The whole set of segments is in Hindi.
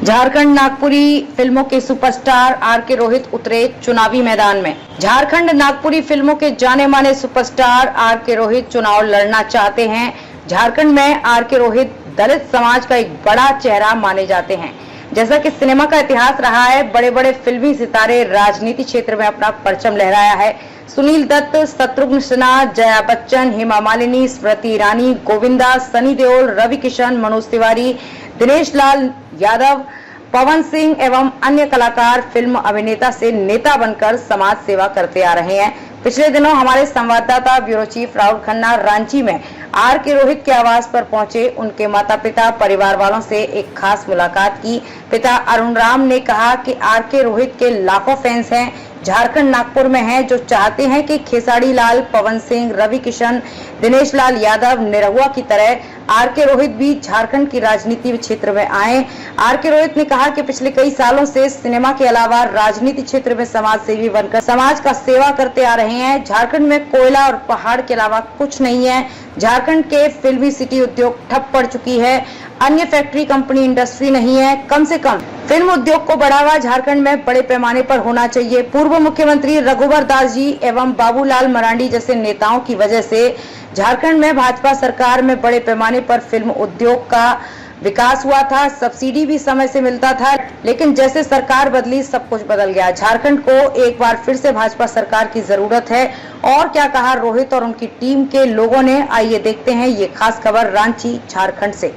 झारखंड नागपुरी फिल्मों के सुपरस्टार आर के रोहित उतरे चुनावी मैदान में। झारखंड नागपुरी फिल्मों के जाने माने सुपरस्टार आर के रोहित चुनाव लड़ना चाहते हैं। झारखंड में आर के रोहित दलित समाज का एक बड़ा चेहरा माने जाते हैं। जैसा कि सिनेमा का इतिहास रहा है, बड़े बड़े फिल्मी सितारे राजनीति क्षेत्र में अपना परचम लहराया है। सुनील दत्त, शत्रुघ्न सिन्हा, जया बच्चन, हेमा मालिनी, स्मृति ईरानी, गोविंदा, सनी देओल, रवि किशन, मनोज तिवारी, दिनेश लाल यादव, पवन सिंह एवं अन्य कलाकार फिल्म अभिनेता से नेता बनकर समाज सेवा करते आ रहे हैं। पिछले दिनों हमारे संवाददाता ब्यूरो चीफ राहुल खन्ना रांची में आर के रोहित के आवास पर पहुंचे। उनके माता पिता परिवार वालों से एक खास मुलाकात की। पिता अरुण राम ने कहा कि आर के रोहित के लाखों फैंस हैं, झारखंड नागपुर में हैं, जो चाहते हैं कि खेसारी लाल, पवन सिंह, रवि किशन, दिनेश लाल यादव, निरहुआ की तरह आर के रोहित भी झारखंड की राजनीति क्षेत्र में आए। आर के रोहित ने कहा कि पिछले कई सालों से सिनेमा के अलावा राजनीति क्षेत्र में समाज सेवी बनकर समाज का सेवा करते आ रहे हैं। झारखंड में कोयला और पहाड़ के अलावा कुछ नहीं है। झारखंड के फिल्मी सिटी उद्योग ठप पड़ चुकी है। अन्य फैक्ट्री, कंपनी, इंडस्ट्री नहीं है। कम से कम फिल्म उद्योग को बढ़ावा झारखंड में बड़े पैमाने पर होना चाहिए। पूर्व मुख्यमंत्री रघुवर दास जी एवं बाबूलाल मरांडी जैसे नेताओं की वजह से झारखंड में भाजपा सरकार में बड़े पैमाने पर फिल्म उद्योग का विकास हुआ था। सब्सिडी भी समय से मिलता था, लेकिन जैसे सरकार बदली सब कुछ बदल गया। झारखंड को एक बार फिर से भाजपा सरकार की जरूरत है। और क्या कहा रोहित और उनकी टीम के लोगों ने, आइए देखते हैं ये खास खबर रांची झारखंड से।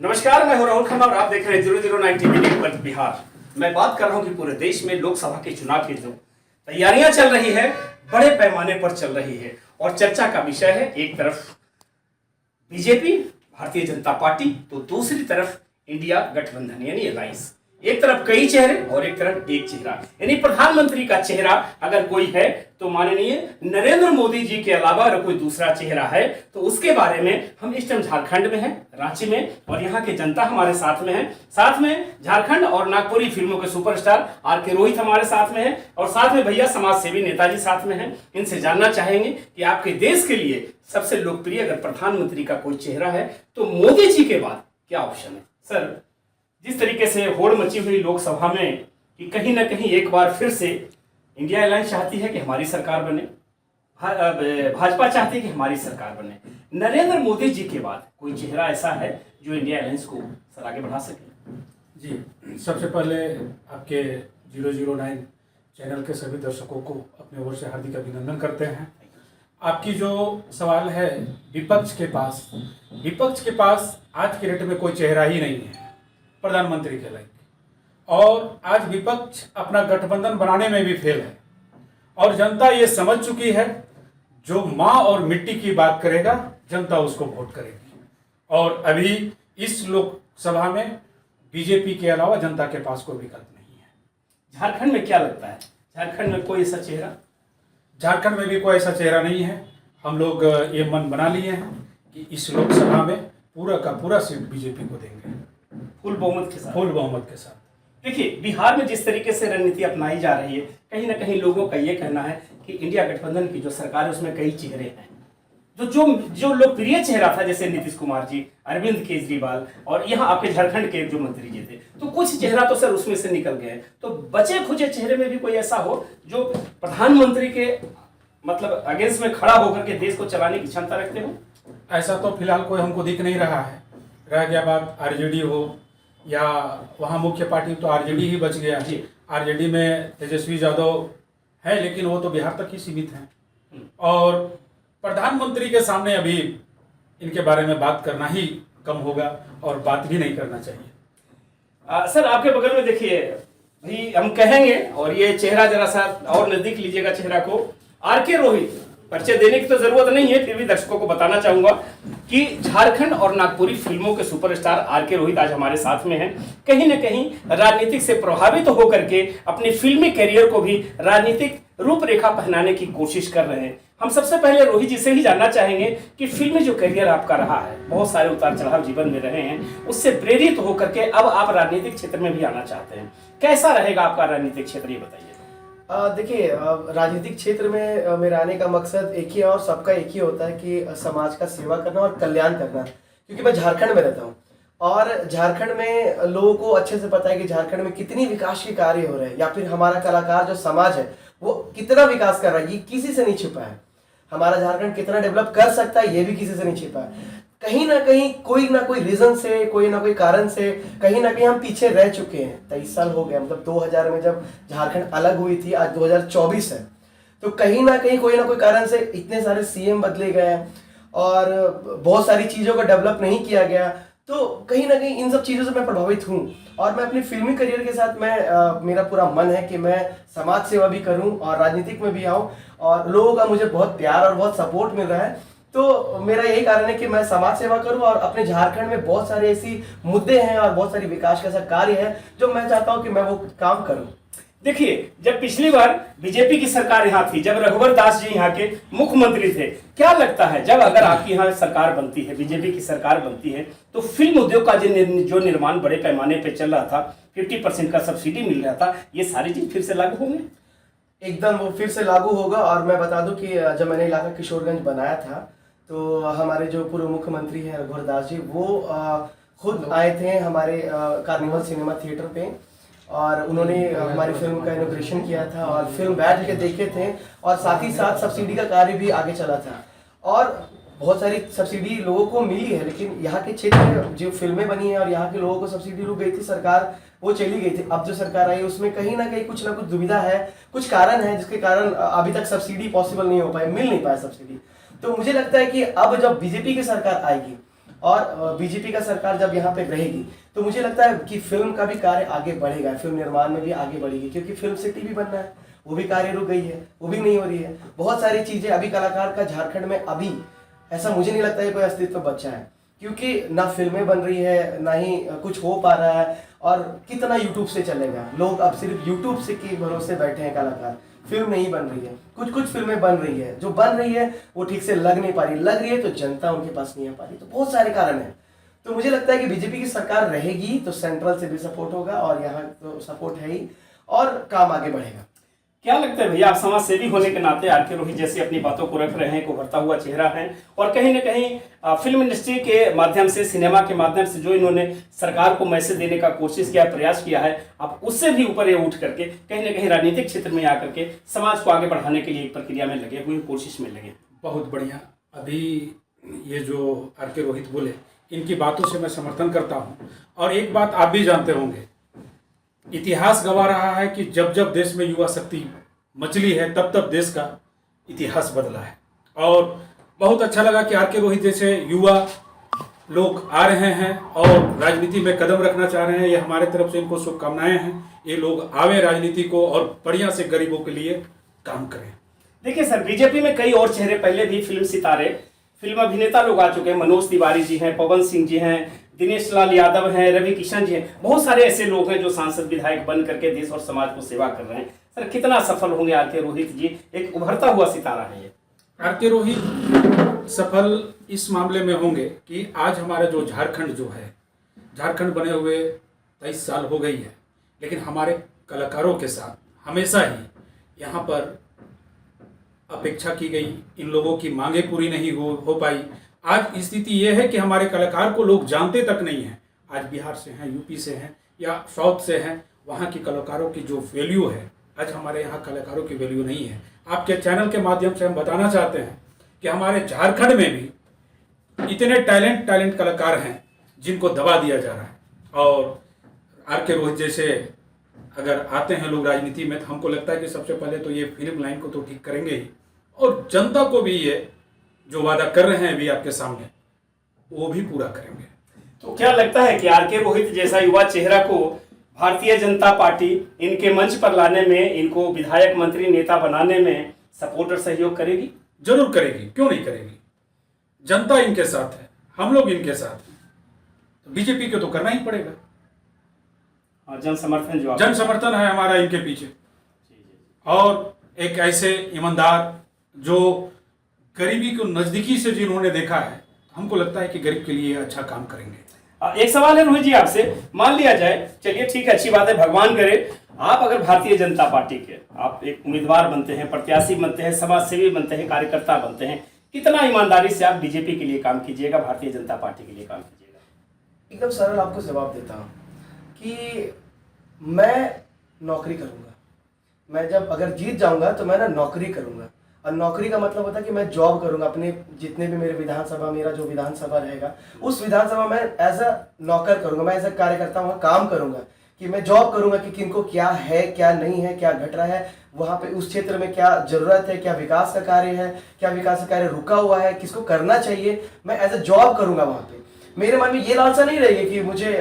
नमस्कार, मैं हूं राहुल खन्ना और आप देख रहे हैं 009 टीवी न्यूज़ बिहार। मैं बात कर रहा हूं कि पूरे देश में लोकसभा के चुनाव की जो तैयारियां चल रही है, बड़े पैमाने पर चल रही है और चर्चा का विषय है एक तरफ बीजेपी, भारतीय जनता पार्टी, तो दूसरी तरफ इंडिया गठबंधन यानी अलायंस। एक तरफ कई चेहरे और एक तरफ एक चेहरा, यानी प्रधानमंत्री का चेहरा अगर कोई है तो माननीय नरेंद्र मोदी जी के अलावा अगर कोई दूसरा चेहरा है तो उसके बारे में हम इस टाइम झारखंड में हैं, रांची में, और यहाँ की जनता हमारे साथ में है। साथ में झारखंड और नागपुरी फिल्मों के सुपरस्टार आर के रोहित हमारे साथ में है और साथ में भैया समाज सेवी नेताजी साथ में हैं। इनसे जानना चाहेंगे कि आपके देश के लिए सबसे लोकप्रिय अगर प्रधानमंत्री का कोई चेहरा है तो मोदी जी के बाद क्या ऑप्शन है। सर, जिस तरीके से होड़ मची हुई लोकसभा में कि कहीं ना कहीं एक बार फिर से इंडिया अलायंस चाहती है कि हमारी सरकार बने, भाजपा चाहती है कि हमारी सरकार बने, नरेंद्र मोदी जी के बाद कोई चेहरा ऐसा है जो इंडिया अलायंस को सर आगे बढ़ा सके? जी, सबसे पहले आपके 009 चैनल के सभी दर्शकों को अपने ओर से हार्दिक अभिनंदन करते हैं। आपकी जो सवाल है विपक्ष के पास आज के डेट में कोई चेहरा ही नहीं है प्रधानमंत्री के लायक, और आज विपक्ष अपना गठबंधन बनाने में भी फेल है और जनता ये समझ चुकी है, जो माँ और मिट्टी की बात करेगा जनता उसको वोट करेगी। और अभी इस लोकसभा में बीजेपी के अलावा जनता के पास कोई विकल्प नहीं है। झारखंड में क्या लगता है, झारखंड में कोई ऐसा चेहरा? झारखंड में भी कोई ऐसा चेहरा नहीं है। हम लोग ये मन बना लिए हैं कि इस लोकसभा में पूरा का पूरा सीट बीजेपी को देंगे, फुल बहुमत के साथ। देखिए, बिहार में जिस तरीके से रणनीति अपनाई जा रही है, कहीं ना कहीं लोगों का ये कहना है कि इंडिया गठबंधन की जो सरकार है उसमें कई चेहरे हैं। जो लोकप्रिय चेहरा था जैसे नीतीश कुमार जी, अरविंद केजरीवाल और यहाँ आपके झारखंड के जो मंत्री जी थे, तो कुछ चेहरा तो सर उसमें से निकल गए। तो बचे खुचे चेहरे में भी कोई ऐसा हो जो प्रधानमंत्री के मतलब अगेंस्ट में खड़ा होकर के देश को चलाने की क्षमता रखते हो? ऐसा तो फिलहाल कोई हमको दिख नहीं रहा है। रह गया बात आरजेडी हो या वहाँ मुख्य पार्टी, तो आरजेडी ही बच गया। आरजेडी में तेजस्वी यादव है, लेकिन वो तो बिहार तक ही सीमित हैं। और प्रधानमंत्री के सामने अभी इनके बारे में बात करना ही कम होगा और बात भी नहीं करना चाहिए। सर, आपके बगल में देखिए भाई, हम कहेंगे और ये चेहरा जरा सा और नजदीक लीजिएगा चेहरा को, आर के रोहित। परिचय देने की तो जरूरत नहीं है, फिर भी दर्शकों को बताना चाहूंगा कि झारखंड और नागपुरी फिल्मों के सुपरस्टार आर के रोहित आज हमारे साथ में हैं। कहीं ना कहीं राजनीतिक से प्रभावित होकर के अपने फिल्मी करियर को भी राजनीतिक रूपरेखा पहनाने की कोशिश कर रहे हैं। हम सबसे पहले रोहित जी से ही जानना चाहेंगे कि फिल्मी जो करियर आपका रहा है, बहुत सारे उतार चढ़ाव जीवन में रहे हैं, उससे प्रेरित होकर के अब आप राजनीतिक क्षेत्र में भी आना चाहते हैं। कैसा रहेगा आपका राजनीतिक क्षेत्र, ये बताइए। देखिए, राजनीतिक क्षेत्र में मेरा आने का मकसद एक ही है और सबका एक ही होता है कि समाज का सेवा करना और कल्याण करना, क्योंकि मैं झारखंड में रहता हूँ और झारखंड में लोगों को अच्छे से पता है कि झारखंड में कितनी विकास के कार्य हो रहे हैं, या फिर हमारा कलाकार जो समाज है वो कितना विकास कर रहा है, ये किसी से नहीं छिपा है। हमारा झारखंड कितना डेवलप कर सकता है ये भी किसी से नहीं छिपा है। कहीं ना कहीं कोई ना कोई रीजन से, कोई ना कोई कारण से कहीं ना कहीं हम पीछे रह चुके हैं। 23 साल हो गए, मतलब 2000 में जब झारखंड अलग हुई थी, आज 2024 है, तो कहीं ना कहीं कोई ना कोई कारण से इतने सारे सीएम बदले गए और बहुत सारी चीज़ों को डेवलप नहीं किया गया। तो कहीं ना कहीं इन सब चीज़ों से मैं प्रभावित हूँ और मैं अपनी फिल्मी करियर के साथ मेरा पूरा मन है कि मैं समाज सेवा भी करूँ और राजनीतिक में भी आऊँ, और लोगों का मुझे बहुत प्यार और बहुत सपोर्ट मिल रहा है। तो मेरा यही कारण है कि मैं समाज सेवा करूं और अपने झारखंड में बहुत सारे ऐसी मुद्दे हैं और बहुत सारी विकास का ऐसा कार्य है जो मैं चाहता हूं कि मैं वो काम करूं। देखिए, जब पिछली बार बीजेपी की सरकार यहाँ थी, जब रघुवर दास जी यहाँ के मुख्यमंत्री थे, क्या लगता है जब अगर आपकी यहाँ सरकार बनती है, बीजेपी की सरकार बनती है, तो फिल्म उद्योग का जो निर्माण बड़े पैमाने पे चल रहा था, 50% का सब्सिडी मिल रहा था, ये सारी चीज फिर से लागू होंगे? एकदम वो फिर से लागू होगा। और मैं बता दूं कि जब मैंने इलाका किशोरगंज बनाया था तो हमारे जो पूर्व मुख्यमंत्री हैं रघुवर दास जी, वो खुद आए थे हमारे कार्निवल सिनेमा थिएटर पे, और उन्होंने हमारी फिल्म का इनॉग्रेशन किया था और फिल्म बैठ के देखे थे, और साथ ही साथ सब्सिडी का कार्य भी आगे चला था। और बहुत सारी सब्सिडी लोगों को मिली है, लेकिन यहाँ के क्षेत्र में जो फिल्में बनी है और यहाँ के लोगों को सब्सिडी रुक गई थी, सरकार वो चली गई थी। अब जो सरकार आई उसमें कहीं ना कुछ दुविधा है, कुछ कारण है जिसके कारण अभी तक सब्सिडी पॉसिबल नहीं हो पाए, मिल नहीं पाया सब्सिडी। तो मुझे लगता है कि अब जब बीजेपी की सरकार आएगी और बीजेपी का सरकार जब यहाँ पे रहेगी, तो मुझे लगता है कि फिल्म का भी कार्य आगे बढ़ेगा, फिल्म निर्माण में भी आगे बढ़ेगी, क्योंकि फिल्म सिटी भी बनना है, वो भी कार्य रुक गई है, वो भी नहीं हो रही है। बहुत सारी चीजें अभी कलाकार का झारखंड में अभी ऐसा मुझे नहीं लगता है कोई अस्तित्व बचा है, क्योंकि ना फिल्में बन रही है, ना ही कुछ हो पा रहा है। और कितना यूट्यूब से चलेगा, लोग अब सिर्फ यूट्यूब से के भरोसे बैठे हैं कलाकार। फिल्म नहीं बन रही है, कुछ फिल्में बन रही है, जो बन रही है वो ठीक से लग नहीं पा रही, लग रही है तो जनता उनके पास नहीं आ पा रही। तो बहुत सारे कारण हैं। तो मुझे लगता है कि बीजेपी की सरकार रहेगी तो सेंट्रल से भी सपोर्ट होगा, और यहाँ तो सपोर्ट है ही, और काम आगे बढ़ेगा। क्या लगता है भैया, आप समाज सेवी होने के नाते आर.के. रोहित जैसी अपनी बातों को रख रहे हैं, एक उभरता हुआ चेहरा है, और कहीं ना कहीं फिल्म इंडस्ट्री के माध्यम से, सिनेमा के माध्यम से जो इन्होंने सरकार को मैसेज देने का कोशिश किया, प्रयास किया है, आप उससे भी ऊपर ये उठ करके कहीं ना कहीं राजनीतिक क्षेत्र में आकर के समाज को आगे बढ़ाने के लिए एक प्रक्रिया में लगे हुए, कोशिश में लगे। बहुत बढ़िया। अभी ये जो आर.के. रोहित बोले, इनकी बातों से मैं समर्थन करता हूँ। और एक बात आप भी जानते होंगे, इतिहास गवाह रहा है कि जब जब देश में युवा शक्ति मचली है, तब तब देश का इतिहास बदला है। और बहुत अच्छा लगा कि आर.के. रोहित जैसे युवा लोग आ रहे हैं और राजनीति में कदम रखना चाह रहे हैं। ये हमारे तरफ से इनको शुभकामनाएं हैं। ये लोग आवे राजनीति को और बढ़िया से गरीबों के लिए काम करें। देखिए सर, बीजेपी में कई और चेहरे पहले भी फिल्म सितारे, फिल्म अभिनेता लोग आ चुके हैं। मनोज तिवारी जी हैं, पवन सिंह जी हैं, दिनेश लाल यादव हैं, रवि किशन जी हैं, बहुत सारे ऐसे लोग हैं जो सांसद विधायक बन करके देश और समाज को सेवा कर रहे हैं। सर, कितना सफल होंगे आर.के. रोहित जी? एक उभरता हुआ सितारा है ये। आर.के. रोहित सफल इस मामले में होंगे कि आज हमारा जो झारखंड जो है, झारखंड बने हुए 23 साल हो गई है, लेकिन हमारे कलाकारों के साथ हमेशा ही यहाँ पर अपेक्षा की गई, इन लोगों की मांगे पूरी नहीं हो पाई। आज स्थिति ये है कि हमारे कलाकार को लोग जानते तक नहीं हैं। आज बिहार से हैं, यूपी से हैं या साउथ से हैं, वहाँ की कलाकारों की जो वैल्यू है, आज हमारे यहाँ कलाकारों की वैल्यू नहीं है। आपके चैनल के माध्यम से हम बताना चाहते हैं कि हमारे झारखंड में भी इतने टैलेंट कलाकार हैं जिनको दबा दिया जा रहा है। और आर.के. रोहित जैसे अगर आते हैं लोग राजनीति में, तो हमको लगता है कि सबसे पहले तो ये फिल्म लाइन को तो ठीक करेंगे ही, और जनता को भी ये जो वादा कर रहे हैं अभी आपके सामने, वो भी पूरा करेंगे। तो क्या लगता है कि आर.के. रोहित जैसा युवा चेहरा को भारतीय जनता पार्टी इनके मंच पर लाने में, इनको विधायक, मंत्री, नेता बनाने में सपोर्ट और सहयोग करेगी? जरूर करेगी, क्यों नहीं करेगी। जनता इनके साथ है, हम लोग इनके साथ हैं, तो बीजेपी को तो करना ही पड़ेगा। जन समर्थन है हमारा इनके पीछे, और एक ऐसे ईमानदार जो गरीबी को नजदीकी से जिन्होंने देखा है, हमको लगता है कि गरीब के लिए अच्छा काम करेंगे। एक सवाल है रोहित जी आपसे, मान लिया जाए, चलिए ठीक है, अच्छी बात है, भगवान करे, आप अगर भारतीय जनता पार्टी के आप एक उम्मीदवार बनते हैं, प्रत्याशी बनते हैं, समाज सेवी बनते हैं, कार्यकर्ता बनते हैं, कितना ईमानदारी से आप बीजेपी के लिए काम कीजिएगा, भारतीय जनता पार्टी के लिए काम कीजिएगा? एकदम सरल आपको जवाब देता हूँ कि मैं नौकरी करूँगा। मैं जब अगर जीत जाऊँगा तो मैं ना नौकरी करूँगा, और नौकरी का मतलब होता है कि मैं जॉब करूँगा। अपने जितने भी मेरे विधानसभा, मेरा जो विधानसभा रहेगा उस विधानसभा में एज अ नौकर करूँगा, मैं एज अ कार्यकर्ता वहाँ काम करूँगा कि मैं जॉब करूँगा कि किनको क्या है, क्या नहीं है, क्या घट रहा है वहाँ पे, उस क्षेत्र में क्या जरूरत है, क्या विकास का कार्य है, क्या विकास का कार्य रुका हुआ है, किसको करना चाहिए, मैं एज अ जॉब करूँगा वहाँ पे। मेरे मन में ये लालसा नहीं रहेगी कि मुझे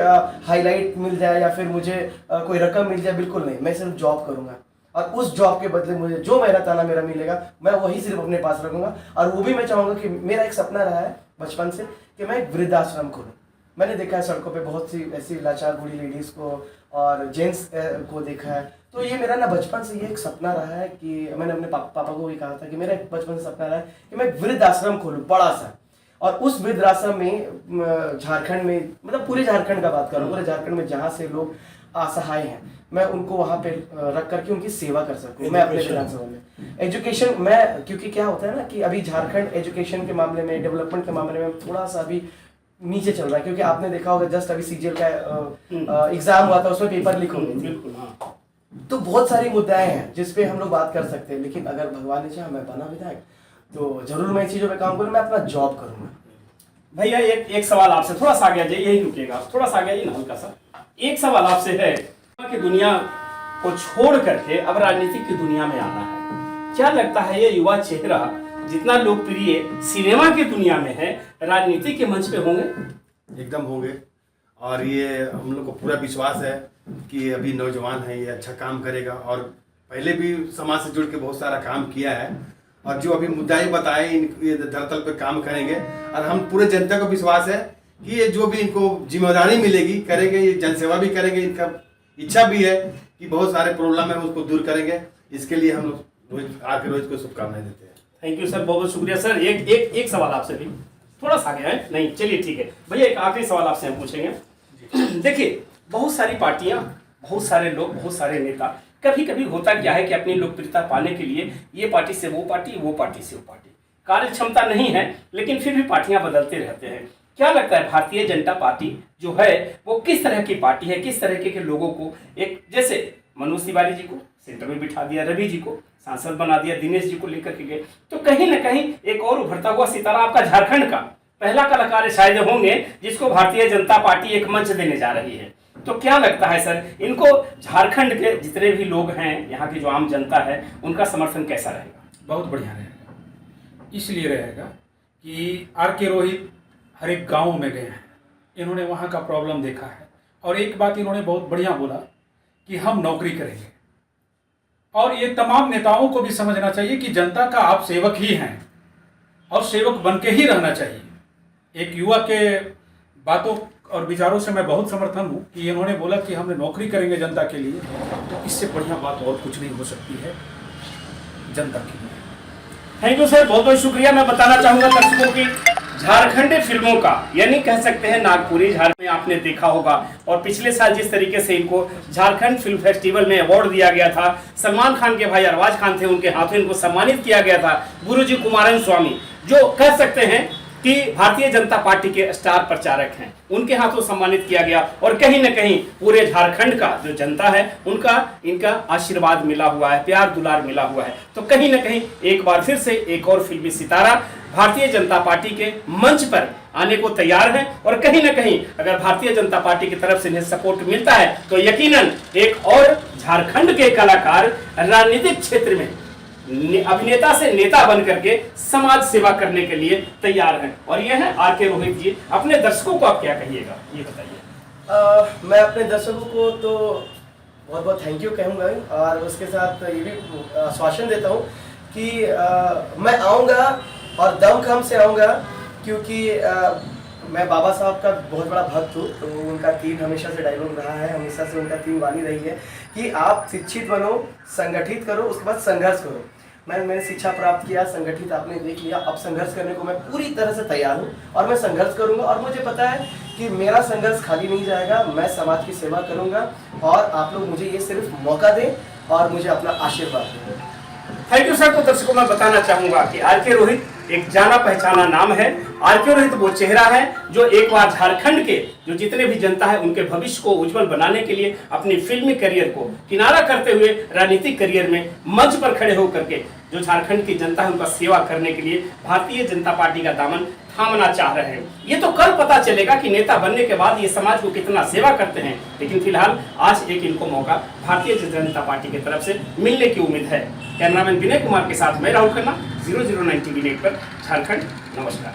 हाईलाइट मिल जाए या फिर मुझे कोई रकम मिल जाए, बिल्कुल नहीं। मैं सिर्फ जॉब करूँगा और उस जॉब के बदले मुझे जो मेहनत आना मेरा मिलेगा मैं वही सिर्फ अपने पास रखूँगा। और वो भी मैं चाहूँगा कि मेरा एक सपना रहा है बचपन से कि मैं एक वृद्धाश्रम खोलूँ। मैंने देखा है सड़कों पे बहुत सी ऐसी लाचार बूढ़ी लेडीज़ को और जेंट्स को देखा है, तो ये मेरा ना बचपन से ये एक सपना रहा है कि मैंने अपने पापा को भी कहा था कि मेरा एक बचपन से सपना रहा है कि मैं एक वृद्धाश्रम खोलूँ बड़ा सा, और उस वृद्धाश्रम में झारखंड में, मतलब पूरे झारखंड का बात कर रहा हूँ, पूरे झारखंड में जहाँ से लोग असहाय हैं मैं उनको वहाँ पे रख करके उनकी सेवा कर सकूँ। मैं अपने विधानसभा में एजुकेशन, मैं क्योंकि क्या होता है ना कि अभी झारखंड एजुकेशन के मामले में, डेवलपमेंट के मामले में थोड़ा सा अभी नीचे चल रहा है, क्योंकि आपने देखा होगा जस्ट अभी सीजीएल का एग्जाम हुआ था, उसमें पेपर लीक हो गए थे। तो बहुत सारी मुद्दाएं हैं जिसपे हम लोग बात कर सकते हैं, लेकिन अगर भगवान ने चाहा मैं बना विधायक तो जरूर मैं चीजों पे काम करूँ, मैं अपना जॉब करूँगा। भैया एक सवाल आपसे, थोड़ा सा आगे जाइए, यही रुकिएगा, थोड़ा सा आगे जाइए ना हल्का सा। एक सवाल आपसे है कि दुनिया को छोड़ करके अब राजनीतिक की दुनिया में आना है, क्या लगता है ये युवा चेहरा जितना लोकप्रिय सिनेमा की दुनिया में है राजनीति के मंच पे होंगे? एकदम होंगे, और ये हम लोग को पूरा विश्वास है कि अभी नौजवान है, ये अच्छा काम करेगा, और पहले भी समाज से जुड़ के बहुत सारा काम किया है, और जो अभी मुद्दाएं बताए ये धरातल पे काम करेंगे, और हम पूरे जनता को विश्वास है कि ये जो भी इनको जिम्मेदारी मिलेगी करेंगे, ये जनसेवा भी करेंगे, इनका इच्छा भी है कि बहुत सारे प्रॉब्लम है उसको दूर करेंगे। इसके लिए हम लोग रोज को शुभकामनाएं देते हैं। थैंक यू सर, बहुत बहुत शुक्रिया सर। एक सवाल आपसे भी थोड़ा सा आगे है, नहीं चलिए ठीक है भैया, एक आखिरी सवाल आपसे हम पूछेंगे। देखिए बहुत सारी पार्टियां, बहुत सारे लोग, बहुत सारे नेता, कभी कभी होता क्या है कि अपनी लोकप्रियता पाने के लिए ये पार्टी से वो पार्टी, वो पार्टी से वो पार्टी, कार्य क्षमता नहीं है लेकिन फिर भी पार्टियां बदलते रहते हैं। क्या लगता है भारतीय जनता पार्टी जो है वो किस तरह की पार्टी है, किस तरह के लोगों को, एक जैसे मनोज तिवारी जी को सेंटर में बिठा दिया, रवि जी को सांसद बना दिया, दिनेश जी को लेकर के गए, तो कहीं ना कहीं एक और उभरता हुआ सितारा आपका झारखंड का पहला कलाकार शायद होंगे जिसको भारतीय जनता पार्टी एक मंच देने जा रही है। तो क्या लगता है सर, इनको झारखंड के जितने भी लोग हैं, यहाँ की जो आम जनता है, उनका समर्थन कैसा रहेगा? बहुत बढ़िया रहेगा, इसलिए रहेगा कि आर.के. रोहित हर एक गाँव में गए हैं, इन्होंने वहाँ का प्रॉब्लम देखा है, और एक बात इन्होंने बहुत बढ़िया बोला कि हम नौकरी करेंगे। और ये तमाम नेताओं को भी समझना चाहिए कि जनता का आप सेवक ही हैं और सेवक बन के ही रहना चाहिए। एक युवा के बातों और विचारों से मैं बहुत समर्थन हूँ कि इन्होंने बोला कि हमने नौकरी करेंगे जनता के लिए, तो इससे बढ़िया बात और कुछ नहीं हो सकती है जनता के लिए। थैंक यू सर, बहुत बहुत शुक्रिया। मैं बताना चाहूंगा दर्शकों की झारखंडी फिल्मों का, यानी कह सकते हैं नागपुरी झारखंड में आपने देखा होगा, और पिछले साल जिस तरीके से इनको झारखंड फिल्म फेस्टिवल में अवार्ड दिया गया था, सलमान खान के भाई अरबाज खान थे, उनके हाथों इनको सम्मानित किया गया था, गुरुजी कुमारन स्वामी जो कह सकते हैं कि भारतीय जनता पार्टी के स्टार प्रचारक हैं, उनके हाथों सम्मानित किया गया, और कहीं न कहीं पूरे झारखंड का जो जनता है उनका इनका आशीर्वाद मिला हुआ है, प्यार दुलार मिला हुआ है। तो कहीं न कहीं एक बार फिर से एक और फिल्मी सितारा भारतीय जनता पार्टी के मंच पर आने को तैयार है, और कहीं न कहीं अगर भारतीय जनता पार्टी की तरफ से इन्हें सपोर्ट मिलता है तो यकीनन एक और झारखंड के कलाकार राजनीतिक क्षेत्र में अभिनेता से नेता बन करके समाज सेवा करने के लिए तैयार हैं, और यह है आर.के. रोहित जी। अपने दर्शकों को आप क्या कहिएगा, ये बताइए। मैं अपने दर्शकों को तो बहुत बहुत थैंक यू कहूँगा, और उसके साथ ये भी आश्वासन देता हूँ कि मैं आऊँगा और दमखम से आऊँगा, क्योंकि मैं बाबा साहब का बहुत बड़ा भक्त हूँ। तो उनका तीन हमेशा से डायलॉग रहा है, हमेशा से उनका तीन वाणी रही है कि आप शिक्षित बनो, संगठित करो, उसके बाद संघर्ष करो। मैंने शिक्षा प्राप्त किया, संगठित आपने देख लिया, अब संघर्ष करने को मैं पूरी तरह से तैयार हूँ, और मैं संघर्ष करूँगा, और मुझे पता है कि मेरा संघर्ष खाली नहीं जाएगा, मैं समाज की सेवा करूँगा, और आप लोग मुझे ये सिर्फ मौका दें और मुझे अपना आशीर्वाद दें। Thank you sir. तो दर्शकों मैं बताना चाहूँगा कि आर.के. रोहित एक जाना पहचाना नाम है। आर.के. रोहित वो चेहरा है जो एक बार झारखंड के जो जितने भी जनता है उनके भविष्य को उज्जवल बनाने के लिए अपनी फिल्मी करियर को किनारा करते हुए राजनीतिक करियर में मंच पर खड़े होकर के जो झारखंड की जनता है उनका सेवा करने के लिए भारतीय जनता पार्टी का दामन थामना चाह रहे हैं। ये तो कल पता चलेगा कि नेता बनने के बाद ये समाज को कितना सेवा करते हैं, लेकिन फिलहाल आज एक इनको मौका भारतीय जनता पार्टी की तरफ से मिलने की उम्मीद है। कैमरामैन विनय कुमार के साथ मैं राहुल खन्ना, 009 टीवी नेटवर्क झारखंड। नमस्कार।